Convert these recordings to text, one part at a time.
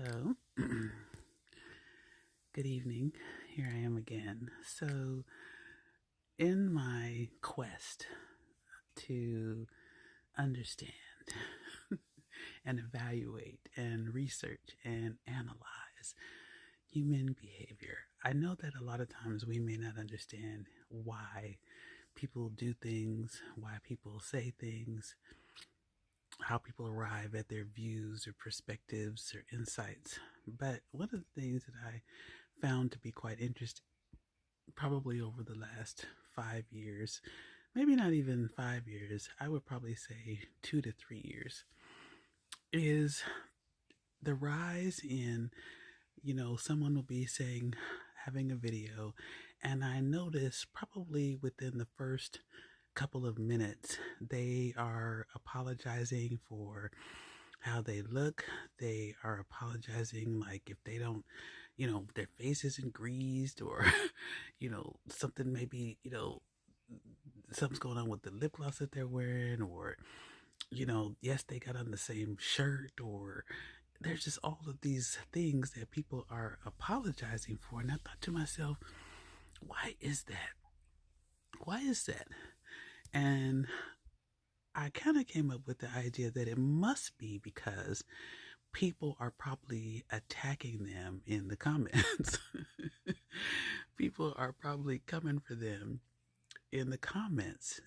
So, good evening. Here I am again. So, in my quest to understand and evaluate and research and analyze human behavior, I know that a lot of times we may not understand why people do things, why people say things, how people arrive at their views or perspectives or insights. But one of the things that I found to be quite interesting, probably over the last 5 years, maybe not even 5 years, I would probably say 2 to 3 years, is the rise in, someone will be saying, having a video, and I notice probably within the first couple of minutes, they are apologizing for how they look. They are apologizing, like if they don't, their face isn't greased, or, something maybe, something's going on with the lip gloss that they're wearing, or, yes, they got on the same shirt, or there's just all of these things that people are apologizing for. And I thought to myself, why is that? Why is that? And I kind of came up with the idea that it must be because people are probably attacking them in the comments. People are probably coming for them in the comments,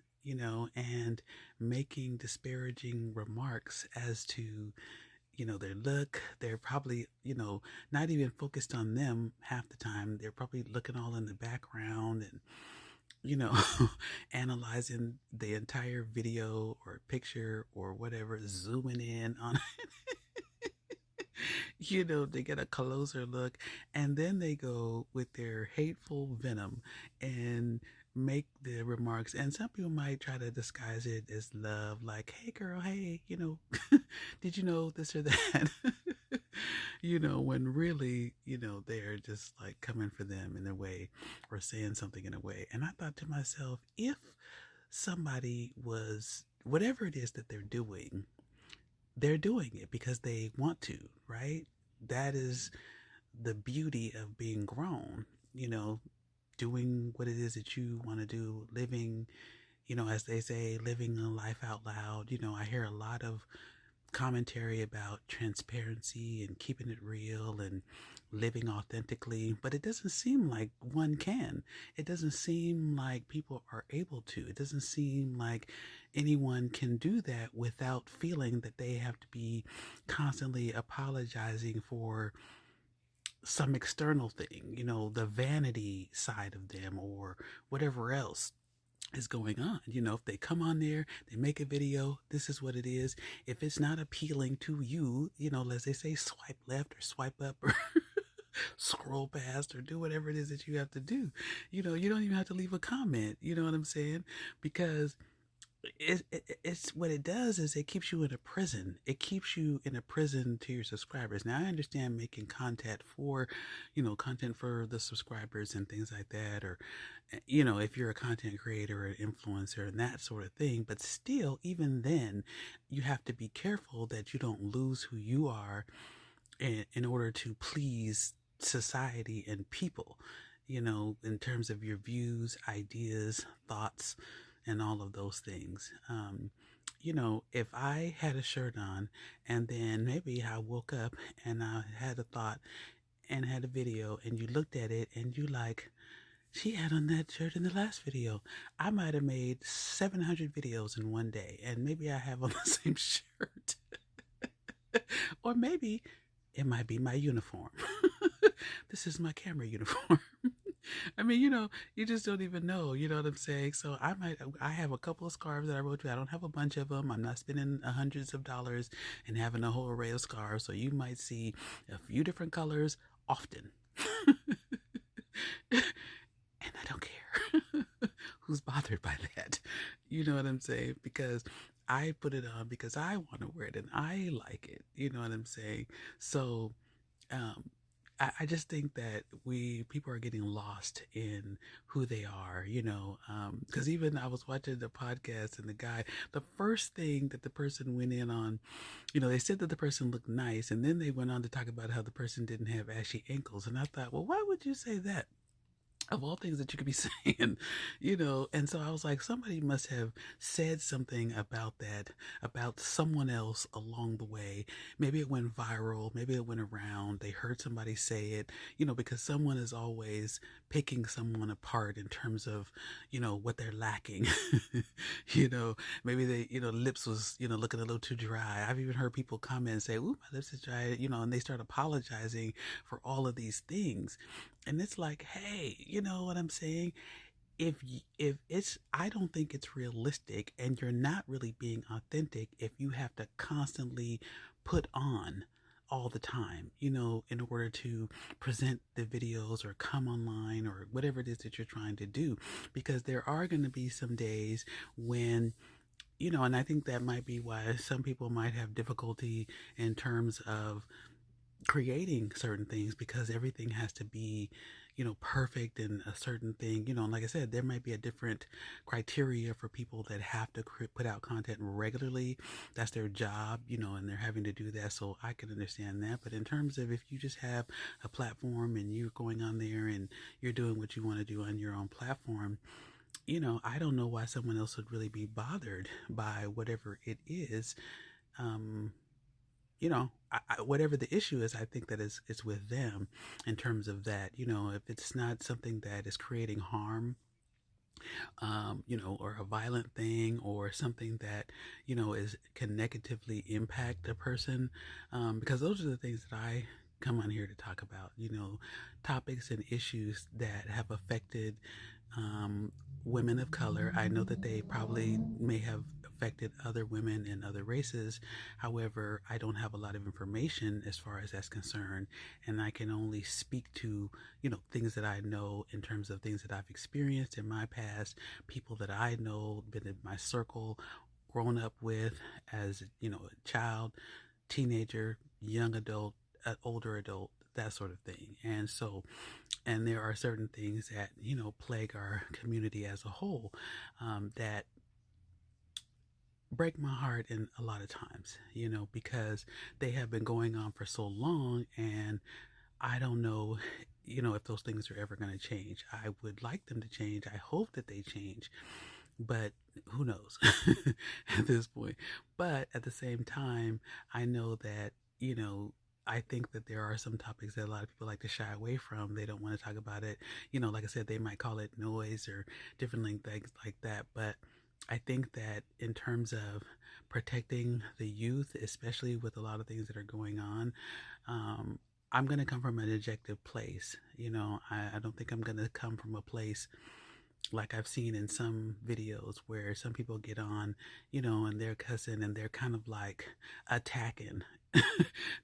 and making disparaging remarks as to, their look. They're probably, not even focused on them half the time. They're probably looking all in the background and, you know, analyzing the entire video or picture or whatever, zooming in on they get a closer look, and then they go with their hateful venom and make the remarks. And some people might try to disguise it as love, like, hey girl, hey, did you know this or that? When really, they're just like coming for them in a way, or saying something in a way. And I thought to myself, if somebody was, whatever it is that they're doing it because they want to, right? That is the beauty of being grown, doing what it is that you want to do, living, as they say, living a life out loud. I hear a lot of commentary about transparency and keeping it real and living authentically, but it doesn't seem like one can. It doesn't seem like people are able to. It doesn't seem like anyone can do that without feeling that they have to be constantly apologizing for some external thing, the vanity side of them or whatever else is going on. If they come on there, they make a video, this is what it is. If it's not appealing to you, as they say, swipe left or swipe up or scroll past or do whatever it is that you have to do. You don't even have to leave a comment. You know what I'm saying? Because it's what it does is it keeps you in a prison. It keeps you in a prison to your subscribers. Now I understand making content for the subscribers and things like that, or if you're a content creator or an influencer and that sort of thing. But still, even then, you have to be careful that you don't lose who you are in order to please society and people, in terms of your views, ideas, thoughts, and all of those things. If I had a shirt on and then maybe I woke up and I had a thought and had a video and you looked at it and you like, she had on that shirt in the last video. I might have made 700 videos in one day, and maybe I have on the same shirt. Or maybe it might be my uniform. This is my camera uniform. I mean, you just don't even know, you know what I'm saying? So I have a couple of scarves that I wrote to. I don't have a bunch of them. I'm not spending hundreds of dollars and having a whole array of scarves. So you might see a few different colors often. And I don't care who's bothered by that. You know what I'm saying? Because I put it on because I want to wear it and I like it. You know what I'm saying? So, I just think that people are getting lost in who they are, because even I was watching the podcast and the first thing that the person went in on, they said that the person looked nice, and then they went on to talk about how the person didn't have ashy ankles. And I thought, well, why would you say that? Of all things that you could be saying, and so I was like, somebody must have said something about that, about someone else along the way. Maybe it went viral, maybe it went around, they heard somebody say it, because someone is always picking someone apart in terms of, what they're lacking. you know Maybe they, lips was, looking a little too dry. I've even heard people comment and say, ooh, my lips is dry, and they start apologizing for all of these things. And it's like, hey, you know what I'm saying? If it's, I don't think it's realistic, and you're not really being authentic if you have to constantly put on all the time, in order to present the videos or come online or whatever it is that you're trying to do. Because there are going to be some days when, and I think that might be why some people might have difficulty in terms of creating certain things, because everything has to be, perfect and a certain thing, and like I said, there might be a different criteria for people that have to put out content regularly. That's their job, and they're having to do that. So I can understand that. But in terms of, if you just have a platform and you're going on there and you're doing what you want to do on your own platform, I don't know why someone else would really be bothered by whatever it is. um Whatever the issue is, I think that it's with them in terms of that. If it's not something that is creating harm, or a violent thing, or something that, is can negatively impact a person, because those are the things that I come on here to talk about, topics and issues that have affected women of color. I know that they probably may have affected other women and other races. However, I don't have a lot of information as far as that's concerned, and I can only speak to, things that I know in terms of things that I've experienced in my past, people that I know, been in my circle, grown up with as, a child, teenager, young adult, older adult, that sort of thing. And there are certain things that, plague our community as a whole, that break my heart in a lot of times, because they have been going on for so long, and I don't know, if those things are ever going to change. I would like them to change. I hope that they change, but who knows at this point. But at the same time, I know that, I think that there are some topics that a lot of people like to shy away from. They don't want to talk about it. Like I said, they might call it noise or different things like that. But I think that in terms of protecting the youth, especially with a lot of things that are going on, I'm going to come from an objective place. I don't think I'm going to come from a place like I've seen in some videos where some people get on, and they're cussing and they're kind of like attacking.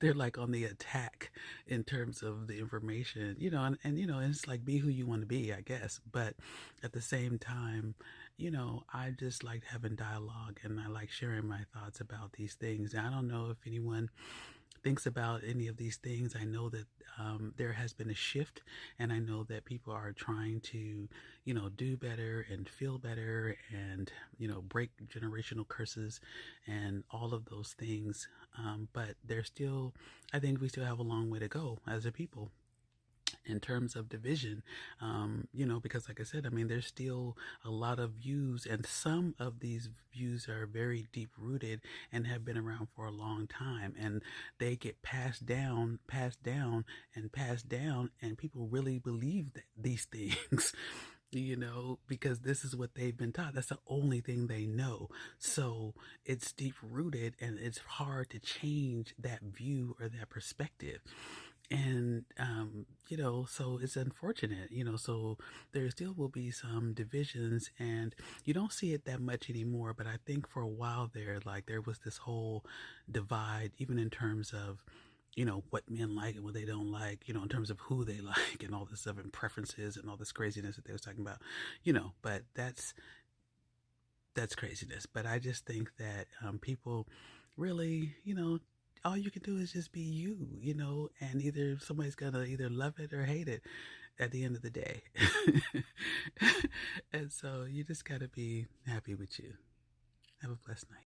They're like on the attack in terms of the information, and it's like, be who you want to be, I guess. But at the same time, I just like having dialogue, and I like sharing my thoughts about these things. And I don't know if anyone thinks about any of these things. I know that there has been a shift, and I know that people are trying to, do better and feel better, and, break generational curses and all of those things. But there's still, I think we still have a long way to go as a people in terms of division, because like I said, I mean, there's still a lot of views, and some of these views are very deep rooted and have been around for a long time, and they get passed down, and passed down, and people really believe that these things, because this is what they've been taught. That's the only thing they know. So it's deep rooted, and it's hard to change that view or that perspective. And so it's unfortunate, so there still will be some divisions, and you don't see it that much anymore. But I think for a while there, like, there was this whole divide, even in terms of, what men like and what they don't like, in terms of who they like and all this stuff, and preferences and all this craziness that they was talking about, but that's craziness. But I just think that people really, all you can do is just be you, and either somebody's gonna either love it or hate it at the end of the day. And so you just gotta be happy with you. Have a blessed night.